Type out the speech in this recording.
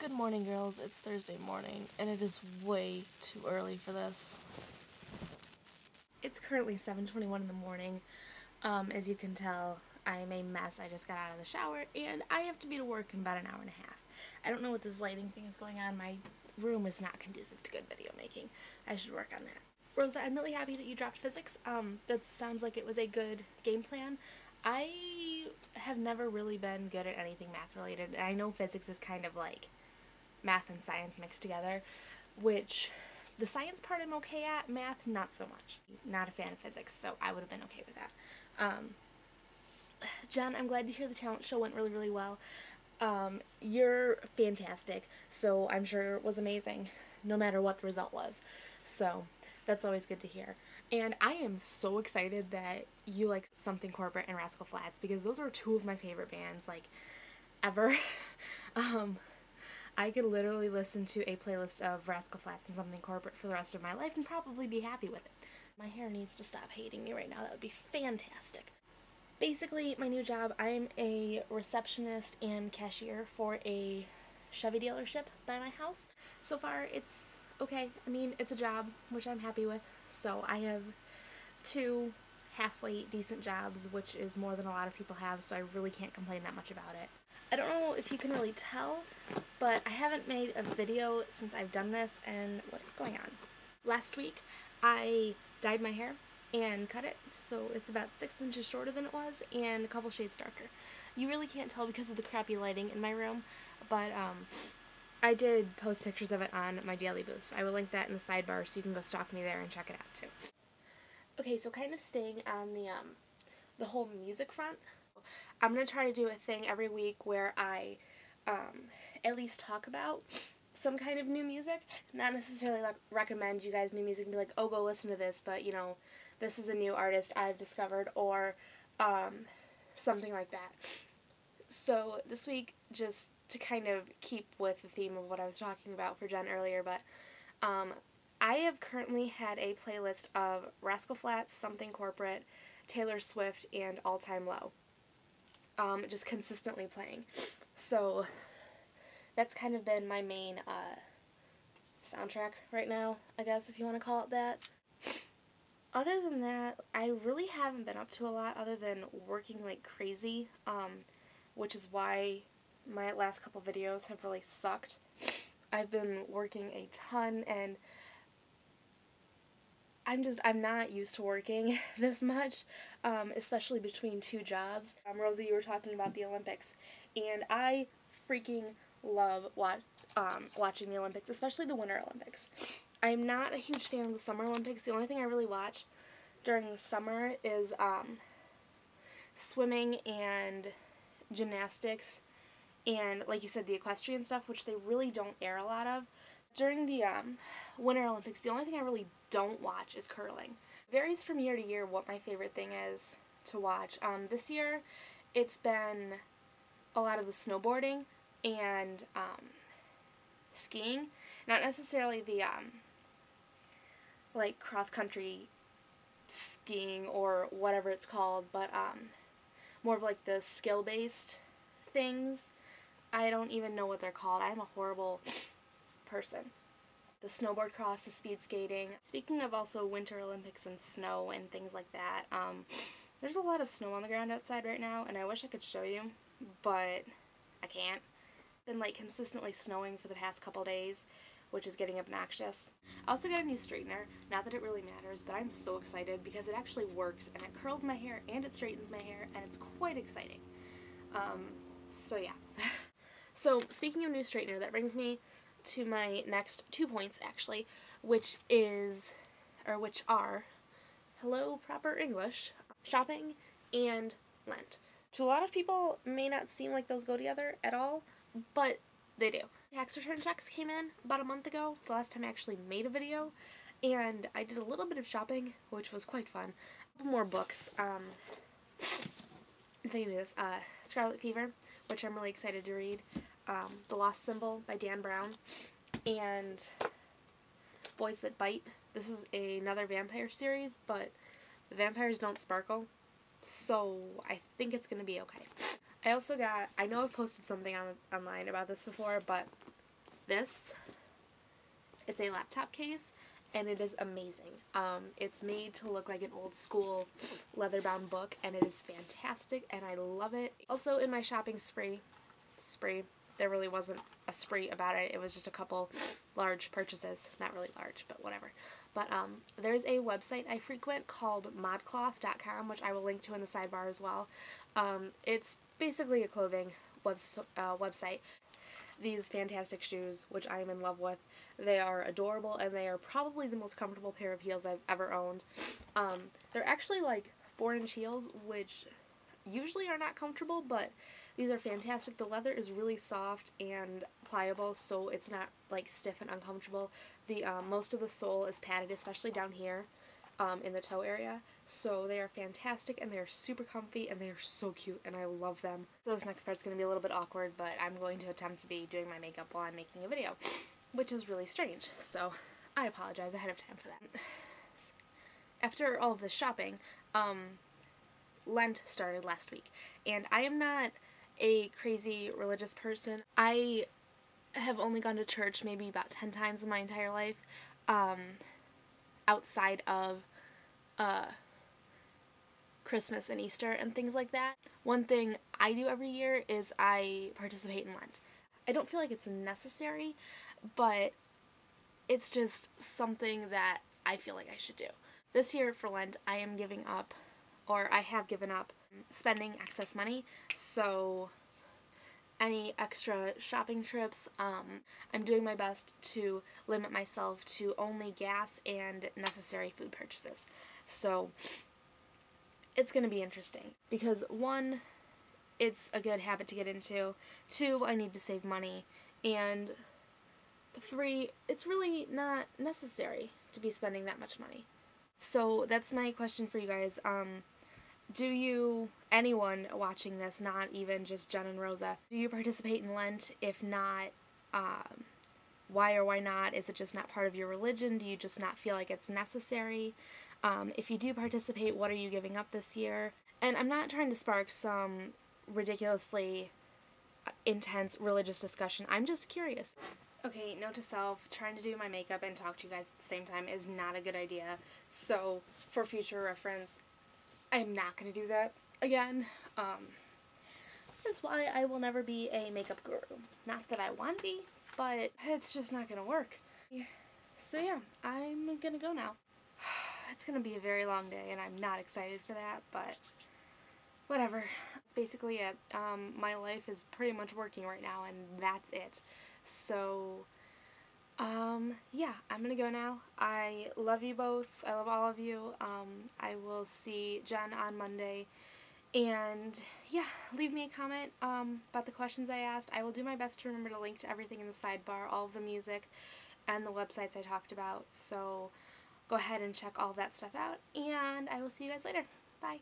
Good morning, girls. It's Thursday morning, and it is way too early for this. It's currently 7:21 in the morning. As you can tell, I'm a mess. I just got out of the shower, and I have to be to work in about an hour and a half. I don't know what this lighting thing is going on. My room is not conducive to good video making. I should work on that. Rosa, I'm really happy that you dropped physics. That sounds like it was a good game plan. I have never really been good at anything math related. I know physics is kind of like math and science mixed together, which the science part I'm okay at, math not so much. Not a fan of physics, so I would have been okay with that. Jen, I'm glad to hear the talent show went really, really well. You're fantastic, so I'm sure it was amazing, no matter what the result was. So that's always good to hear. And I am so excited that you like Something Corporate and Rascal Flatts, because those are two of my favorite bands, like, ever. I could literally listen to a playlist of Rascal Flatts and Something Corporate for the rest of my life and probably be happy with it. My hair needs to stop hating me right now. That would be fantastic. Basically, my new job, I'm a receptionist and cashier for a Chevy dealership by my house. So far, it's okay. I mean, it's a job, which I'm happy with. So I have 2 halfway decent jobs, which is more than a lot of people have, so I really can't complain that much about it. I don't know if you can really tell, but I haven't made a video since I've done this, and what is going on? Last week, I dyed my hair and cut it, so it's about 6 inches shorter than it was, and a couple shades darker. You really can't tell because of the crappy lighting in my room, but I did post pictures of it on my daily boost. I will link that in the sidebar so you can go stalk me there and check it out too. Okay, so kind of staying on the whole music front, I'm going to try to do a thing every week where I at least talk about some kind of new music. Not necessarily like recommend you guys new music and be like, oh, go listen to this, but, you know, this is a new artist I've discovered, or something like that. So this week, just to kind of keep with the theme of what I was talking about for Jen earlier, but I have currently had a playlist of Rascal Flatts, Something Corporate, Taylor Swift, and All Time Low. Just consistently playing. So that's kind of been my main soundtrack right now, I guess, if you want to call it that. Other than that, I really haven't been up to a lot other than working like crazy, which is why my last couple videos have really sucked. I've been working a ton, and I'm not used to working this much, especially between 2 jobs. Rosie, you were talking about the Olympics, and I freaking love watching the Olympics, especially the Winter Olympics. I'm not a huge fan of the Summer Olympics. The only thing I really watch during the summer is swimming and gymnastics, and, like you said, the equestrian stuff, which they really don't air a lot of. During the Winter Olympics, the only thing I really don't watch is curling. It varies from year to year what my favorite thing is to watch. This year, it's been a lot of the snowboarding and skiing. Not necessarily the like cross-country skiing or whatever it's called, but more of like the skill-based things. I don't even know what they're called. I'm a horrible person. The snowboard cross, the speed skating. Speaking of also Winter Olympics and snow and things like that, there's a lot of snow on the ground outside right now, and I wish I could show you, but I can't. It's been like consistently snowing for the past couple days, which is getting obnoxious. I also got a new straightener. Not that it really matters, but I'm so excited because it actually works, and it curls my hair and it straightens my hair, and it's quite exciting. So yeah. So speaking of new straightener, that brings me to my next 2 points, actually, which are, hello, proper English, shopping and Lent. To a lot of people, may not seem like those go together at all, but they do. Tax return checks came in about a month ago, the last time I actually made a video, and I did a little bit of shopping, which was quite fun. A couple more books. Scarlet Fever, which I'm really excited to read. The Lost Symbol by Dan Brown, and Boys That Bite. This is another vampire series, but the vampires don't sparkle, so I think it's going to be okay. I also got, I know I've posted something online about this before, but this. It's a laptop case, and it is amazing. It's made to look like an old school leather-bound book, and it is fantastic, and I love it. Also, in my shopping spree, there really wasn't a spree about it. It was just a couple large purchases. Not really large, but whatever. But there's a website I frequent called modcloth.com, which I will link to in the sidebar as well. It's basically a clothing website. These fantastic shoes, which I am in love with, they are adorable, and they are probably the most comfortable pair of heels I've ever owned. They're actually like 4-inch heels, which usually are not comfortable, but these are fantastic. The leather is really soft and pliable, so it's not like stiff and uncomfortable. The most of the sole is padded, especially down here in the toe area, so they are fantastic, and they are super comfy, and they are so cute, and I love them. So this next part's going to be a little bit awkward, but I'm going to attempt to be doing my makeup while I'm making a video, which is really strange, so I apologize ahead of time for that. After all of this shopping, Lent started last week, and I am not a crazy religious person. I have only gone to church maybe about 10 times in my entire life, outside of Christmas and Easter and things like that. One thing I do every year is I participate in Lent. I don't feel like it's necessary, but it's just something that I feel like I should do. This year for Lent, I am giving up, or I have given up, spending excess money, so any extra shopping trips, I'm doing my best to limit myself to only gas and necessary food purchases. So it's going to be interesting because 1, it's a good habit to get into, 2, I need to save money, and 3, it's really not necessary to be spending that much money. So that's my question for you guys. Do you, anyone watching this, not even just Jen and Rosa, do you participate in Lent? If not, why or why not? Is it just not part of your religion? Do you just not feel like it's necessary? If you do participate, what are you giving up this year? And I'm not trying to spark some ridiculously intense religious discussion. I'm just curious. Okay, note to self, trying to do my makeup and talk to you guys at the same time is not a good idea. So, for future reference, I'm not going to do that again. That's why I will never be a makeup guru. Not that I want to be, but it's just not going to work. So yeah, I'm going to go now. It's going to be a very long day, and I'm not excited for that, but whatever. That's basically it. My life is pretty much working right now, and that's it. So, yeah, I'm gonna go now. I love you both. I love all of you. I will see Jen on Monday. And, yeah, leave me a comment about the questions I asked. I will do my best to remember to link to everything in the sidebar, all of the music, and the websites I talked about. So, go ahead and check all that stuff out. And I will see you guys later. Bye.